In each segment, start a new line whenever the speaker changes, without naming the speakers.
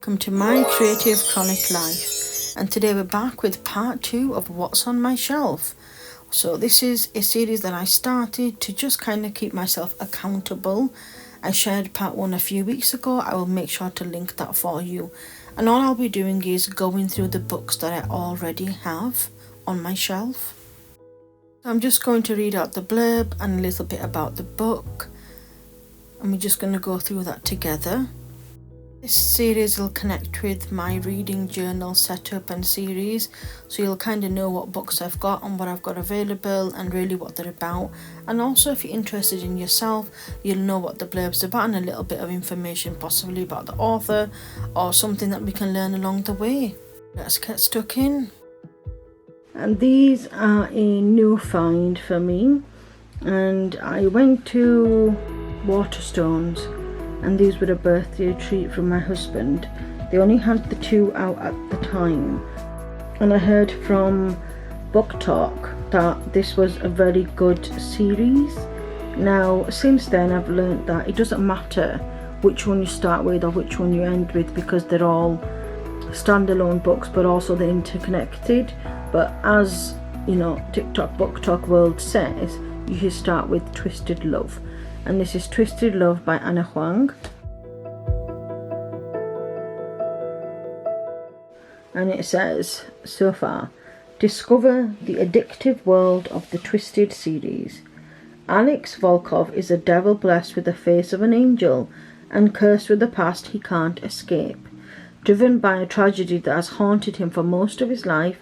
Welcome to my creative chronic life, and today we're back with part 2 of What's on My Shelf. So this is a series that I started to just kind of keep myself accountable. I shared part 1 a few weeks ago. I will make sure to link that for you, and all I'll be doing is going through the books that I already have on my shelf. I'm just going to read out the blurb and a little bit about the book, and we're just going to go through that together. This series will connect with my reading journal setup and series, so you'll kind of know what books I've got and what I've got available and really what they're about. And also, if you're interested in yourself, you'll know what the blurb's about and a little bit of information possibly about the author or something that we can learn along the way. Let's get stuck in. And these are a new find for me, and I went to Waterstones, and these were a birthday treat from my husband. They only had the 2 out at the time, and I heard from Book Talk that this was a very good series. Now since then I've learned that it doesn't matter which one you start with or which one you end with, because they're all standalone books but also they're interconnected. But as you know, TikTok Book Talk World says, you should start with Twisted Love. And this is Twisted Love by Anna Huang. And it says, so far, discover the addictive world of the Twisted series. Alex Volkov is a devil blessed with the face of an angel and cursed with a past he can't escape. Driven by a tragedy that has haunted him for most of his life,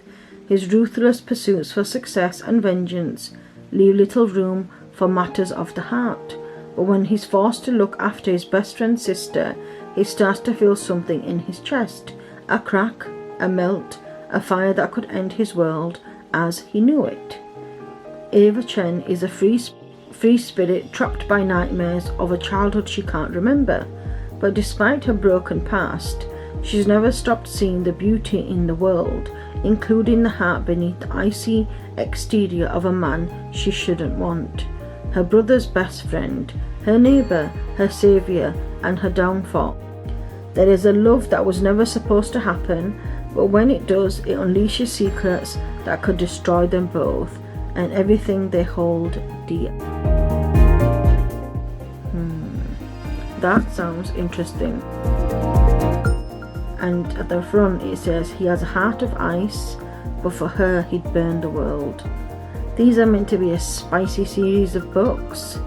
his ruthless pursuits for success and vengeance leave little room for matters of the heart. But when he's forced to look after his best friend's sister, he starts to feel something in his chest. A crack, a melt, a fire that could end his world as he knew it. Ava Chen is a free spirit trapped by nightmares of a childhood she can't remember. But despite her broken past, she's never stopped seeing the beauty in the world, including the heart beneath the icy exterior of a man she shouldn't want. Her brother's best friend, her neighbour, her saviour, and her downfall. There is a love that was never supposed to happen, but when it does, it unleashes secrets that could destroy them both and everything they hold dear. That sounds interesting. And at the front it says, he has a heart of ice, but for her he'd burn the world. These are meant to be a spicy series of books,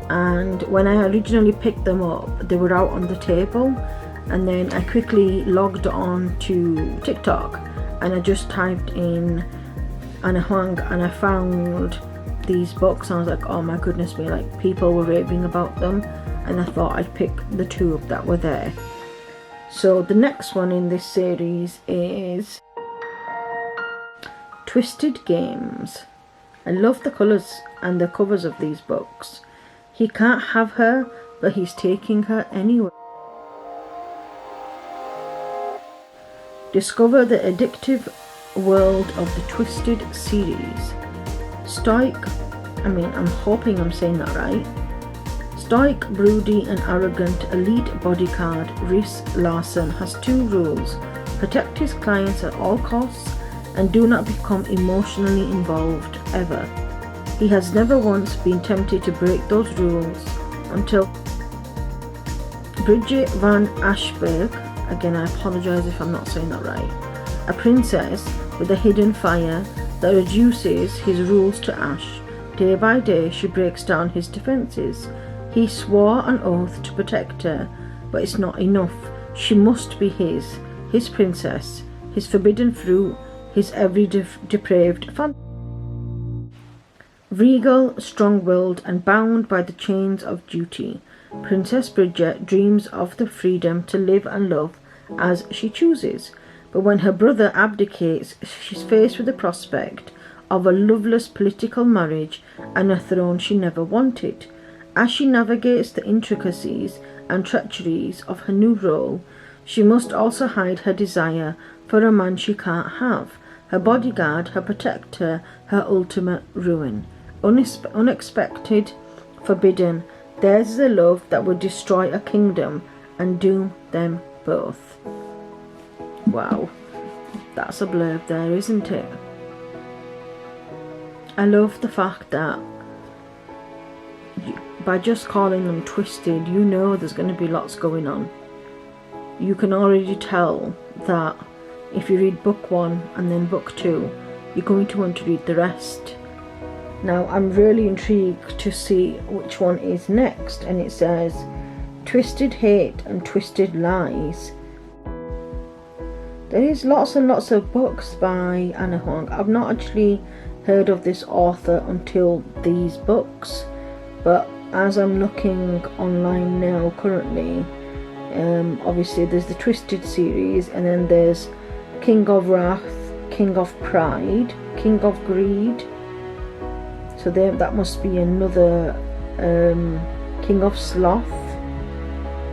and when I originally picked them up, they were out on the table, and then I quickly logged on to TikTok and I just typed in Anna Huang and I found these books, and I was like, oh my goodness me, like people were raving about them, and I thought I'd pick the 2 up that were there. So the next one in this series is Twisted Games. I love the colours and the covers of these books. He can't have her, but he's taking her anyway. Discover the addictive world of the Twisted series. I'm hoping I'm saying that right. Stoic, broody and arrogant elite bodyguard Rhys Larson has 2 rules: protect his clients at all costs and do not become emotionally involved ever. He has never once been tempted to break those rules until Bridget van Ashburg, again I apologise if I'm not saying that right, a princess with a hidden fire that reduces his rules to ash. Day by day she breaks down his defences. He swore an oath to protect her, but it's not enough. She must be his princess, his forbidden fruit, his every depraved fantasy. Regal, strong-willed and bound by the chains of duty, Princess Bridget dreams of the freedom to live and love as she chooses. But when her brother abdicates, she's faced with the prospect of a loveless political marriage and a throne she never wanted. As she navigates the intricacies and treacheries of her new role, she must also hide her desire for a man she can't have, her bodyguard, her protector, her ultimate ruin. Unexpected, forbidden, theirs is a love that would destroy a kingdom and doom them both. Wow, that's a blurb there, isn't it? I love the fact that by just calling them twisted, you know there's going to be lots going on. You can already tell that if you read book 1 and then book 2, you're going to want to read the rest. Now I'm really intrigued to see which one is next, and it says Twisted Hate and Twisted Lies. There is lots and lots of books by Anna Huang. I've not actually heard of this author until these books, but as I'm looking online now currently, obviously there's the Twisted series, and then there's King of Wrath, King of Pride, King of Greed. So there, that must be another King of Sloth.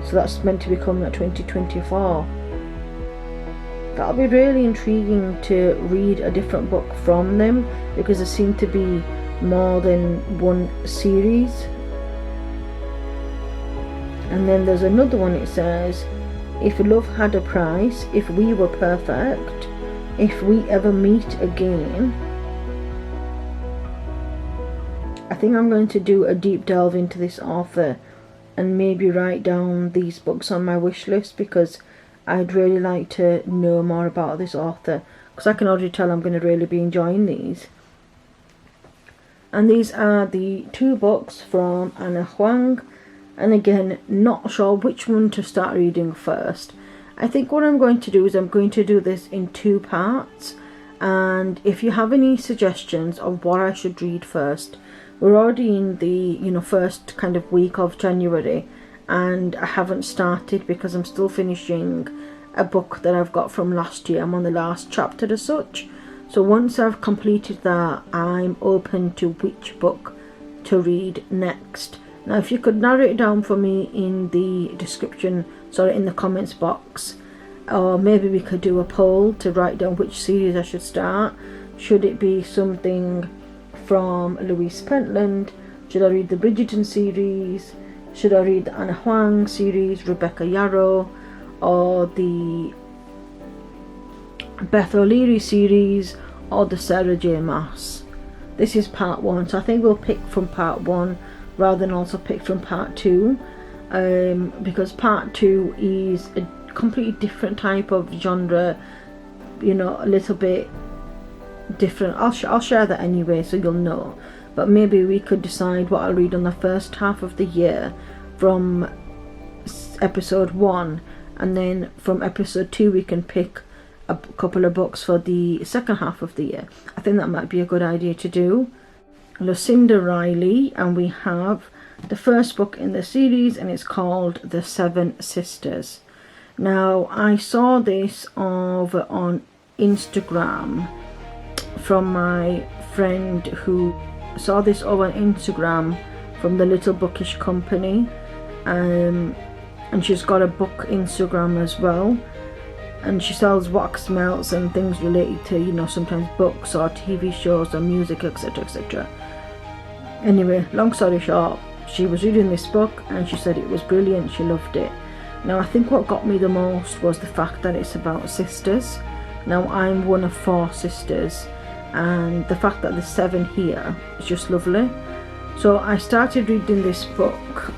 So that's meant to be coming at 2024. That'll be really intriguing to read a different book from them, because there seem to be more than one series. And then there's another one, it says, If Love Had a Price, If We Were Perfect, If We Ever Meet Again. I think I'm going to do a deep delve into this author and maybe write down these books on my wish list, because I'd really like to know more about this author, because I can already tell I'm going to really be enjoying these. And these are the 2 books from Anna Huang, and again, not sure which one to start reading first. I think what I'm going to do is I'm going to do this in 2 parts, and if you have any suggestions of what I should read first, we're already in the first kind of week of January, and I haven't started because I'm still finishing a book that I've got from last year. I'm on the last chapter as such. So once I've completed that, I'm open to which book to read next. Now if you could narrow it down for me in the description, in the comments box, or maybe we could do a poll to write down which series I should start. Should it be something from Louise Pentland? Should I read the Bridgerton series? Should I read the Anna Huang series, Rebecca Yarrow, or the Beth O'Leary series, or the Sarah J. Maas? This is part 1, so I think we'll pick from part 1 rather than also pick from part 2, because part 2 is a completely different type of genre, a little bit different. I'll share that anyway, so you'll know. But maybe we could decide what I'll read on the first half of the year from episode 1, and then from episode 2 we can pick a couple of books for the second half of the year. I think that might be a good idea to do. Lucinda Riley, and we have the first book in the series, and it's called The Seven Sisters. Now I saw this over on Instagram from my friend who saw this over on Instagram from the Little Bookish Company, and she's got a book Instagram as well, and she sells wax melts and things related to sometimes books or TV shows or music, etc, etc. Anyway, long story short, she was reading this book and she said it was brilliant, she loved it. Now I think what got me the most was the fact that it's about sisters. Now I'm one of 4 sisters, and the fact that there's 7 here is just lovely. So I started reading this book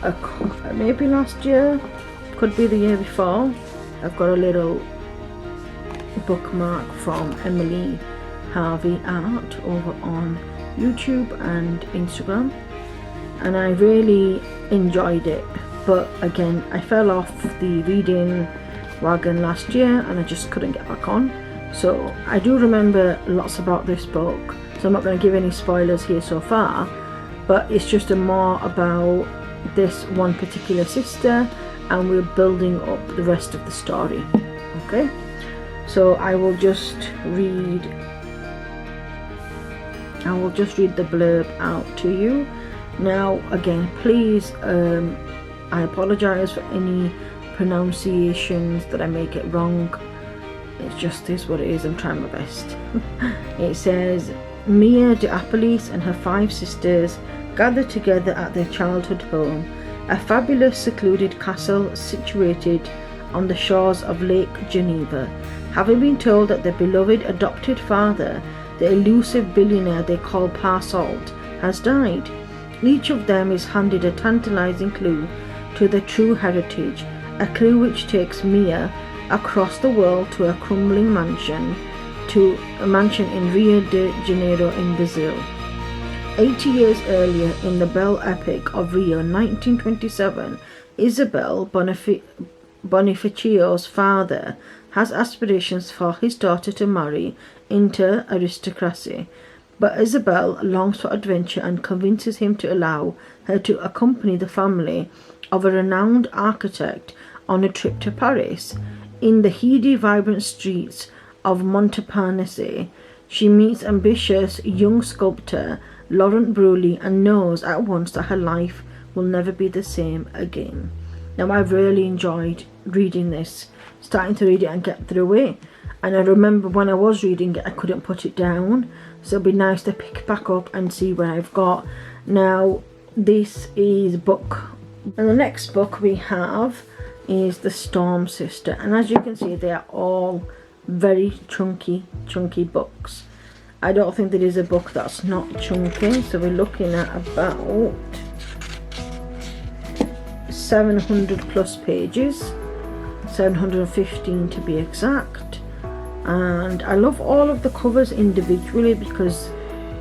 maybe last year, could be the year before. I've got a little bookmark from Emily Harvey Art over on YouTube and Instagram, and I really enjoyed it. But again, I fell off the reading wagon last year and I just couldn't get back on. So I do remember lots about this book, so I'm not going to give any spoilers here so far, but it's just more about this one particular sister, and we're building up the rest of the story. Okay, so I will just read the blurb out to you. Now again, please, I apologize for any pronunciations that I may get wrong. It just is what it is. I'm trying my best. It says, Mia de Apolis and her 5 sisters gather together at their childhood home, a fabulous secluded castle situated on the shores of Lake Geneva. Having been told that their beloved adopted father, the elusive billionaire they call Pa Salt, has died, each of them is handed a tantalizing clue to their true heritage, a clue which takes Mia across the world to a crumbling mansion, in Rio de Janeiro in Brazil. 80 years earlier, in the Belle Epic of Rio 1927, Isabel Bonificio's father has aspirations for his daughter to marry into aristocracy, but Isabel longs for adventure and convinces him to allow her to accompany the family of a renowned architect on a trip to Paris. In the heady, vibrant streets of Montparnasse, she meets ambitious young sculptor Laurent Brulé and knows at once that her life will never be the same again. Now, I've really enjoyed reading this, starting to read it and get through it. And I remember when I was reading it, I couldn't put it down. So it'd be nice to pick it back up and see what I've got. Now, this is book. And the next book we have is The Storm Sister. And as you can see, they are all very chunky books. I don't think there is a book that's not chunky. So we're looking at about 700 plus pages. 715 to be exact. And I love all of the covers individually, because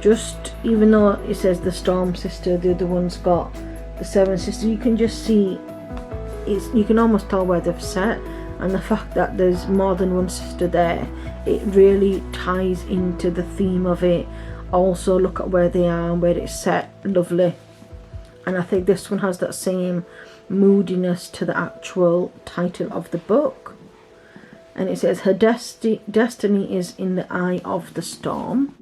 just even though it says The Storm Sister, the other one's got The Seven Sisters, you can just see you can almost tell where they've set, and the fact that there's more than one sister there, it really ties into the theme of it. Also, look at where they are and where it's set, lovely. And I think this one has that same moodiness to the actual title of the book. And it says her destiny is in the eye of the storm.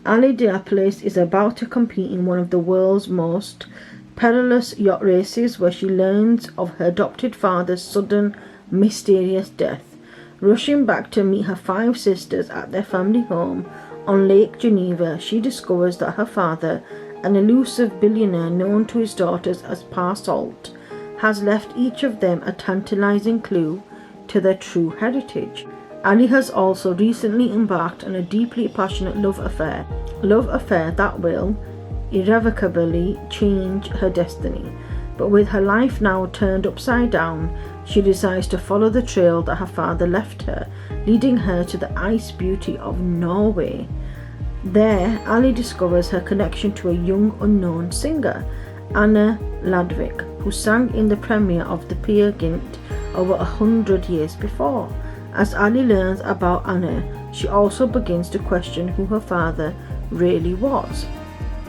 Ali Diapolis is about to compete in one of the world's most perilous yacht races, where she learns of her adopted father's sudden, mysterious death. Rushing back to meet her 5 sisters at their family home on Lake Geneva, she discovers that her father, an elusive billionaire known to his daughters as Pa Salt, has left each of them a tantalizing clue to their true heritage. Ali has also recently embarked on a deeply passionate love affair that will irrevocably change her destiny. But with her life now turned upside down, she decides to follow the trail that her father left her, leading her to the ice beauty of Norway. There, Ali discovers her connection to a young unknown singer, Anna Ladvik, who sang in the premiere of the Peer Gynt over 100 years before. As Ali learns about Anna, she also begins to question who her father really was,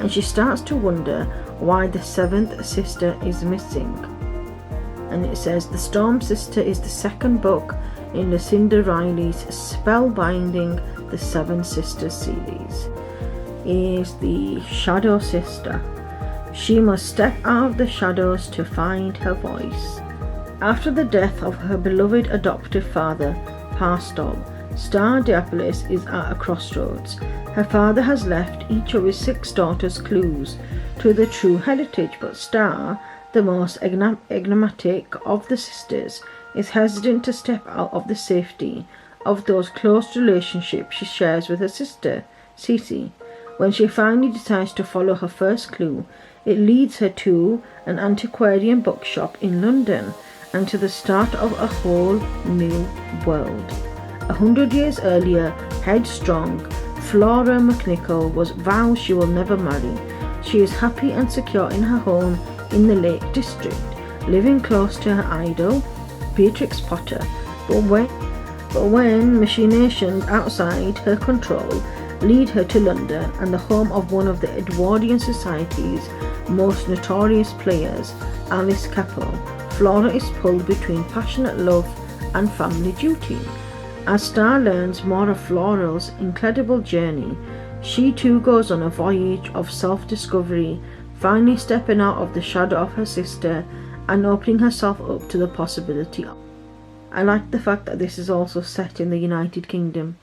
and she starts to wonder why the 7th sister is missing. And it says The Storm Sister is the second book in Lucinda Riley's spellbinding The Seven Sisters series. Is the Shadow Sister. She must step out of the shadows to find her voice. After the death of her beloved adoptive father, Pa Star Diapolis is at a crossroads. Her father has left each of his 6 daughters clues to the true heritage, but Star, the most enigmatic of the sisters, is hesitant to step out of the safety of those close relationships she shares with her sister, Cece. When she finally decides to follow her first clue, it leads her to an antiquarian bookshop in London and to the start of a whole new world. 100 years earlier, headstrong Flora McNichol vows she will never marry. She is happy and secure in her home in the Lake District, living close to her idol, Beatrix Potter. But when machinations outside her control lead her to London and the home of one of the Edwardian Society's most notorious players, Alice Capel, Flora is pulled between passionate love and family duty. As Star learns more of Flora's incredible journey, she too goes on a voyage of self-discovery, finally stepping out of the shadow of her sister and opening herself up to the possibility. I like the fact that this is also set in the United Kingdom,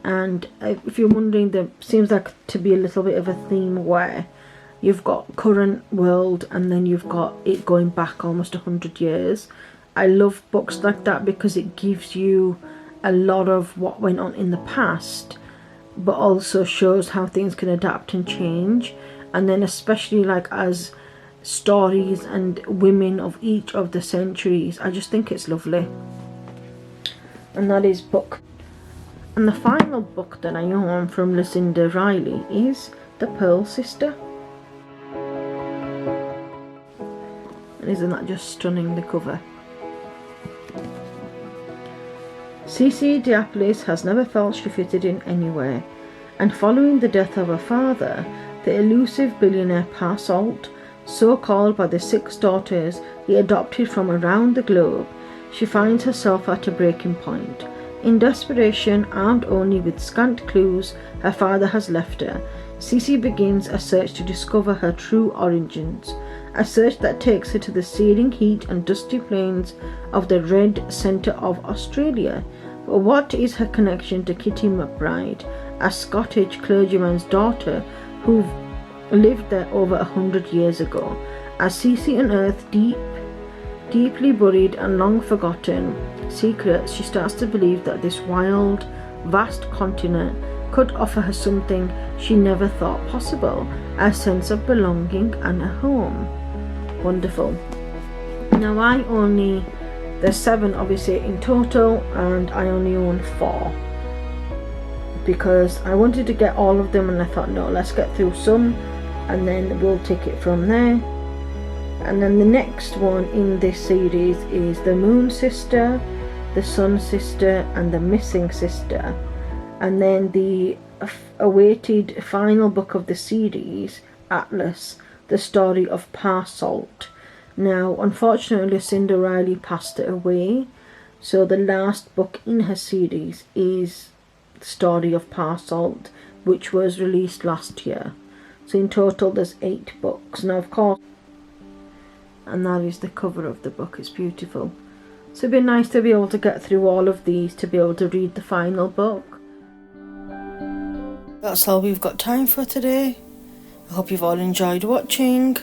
and if you're wondering, there seems like to be a little bit of a theme where you've got current world and then you've got it going back almost 100 years. I love books like that because it gives you a lot of what went on in the past, but also shows how things can adapt and change. And then especially like as stories and women of each of the centuries, I just think it's lovely. And that is book. And the final book that I own from Lucinda Riley is The Pearl Sister. And isn't that just stunning, the cover? Cici Diapolis has never felt she fitted in anywhere, and following the death of her father, the elusive billionaire Parsault, so called by the 6 daughters he adopted from around the globe, she finds herself at a breaking point. In desperation, armed only with scant clues her father has left her, Cici begins a search to discover her true origins, a search that takes her to the searing heat and dusty plains of the Red Centre of Australia. But what is her connection to Kitty McBride, a Scottish clergyman's daughter who lived there over 100 years ago? As Cici unearths deeply buried and long forgotten secrets, she starts to believe that this wild, vast continent could offer her something she never thought possible, a sense of belonging and a home. Wonderful. Now there's 7 obviously in total, and I only own 4 because I wanted to get all of them, and I thought, no, let's get through some and then we'll take it from there. And then the next one in this series is The Moon Sister, The Sun Sister and The Missing Sister. And then the awaited final book of the series, Atlas, The Story of Parsault. Now, unfortunately, Lucinda Riley passed it away, so the last book in her series is The Story of Parsault, which was released last year. So in total there's 8 books. Now, of course, and that is the cover of the book. It's beautiful. So it'd be nice to be able to get through all of these to be able to read the final book. That's all we've got time for today. I hope you've all enjoyed watching.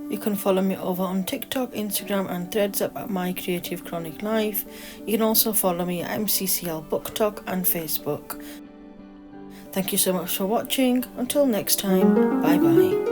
You can follow me over on TikTok, Instagram and Threads at My Creative Chronic Life. You can also follow me at MCCL Book Talk and Facebook. Thank you so much for watching. Until next time, bye bye.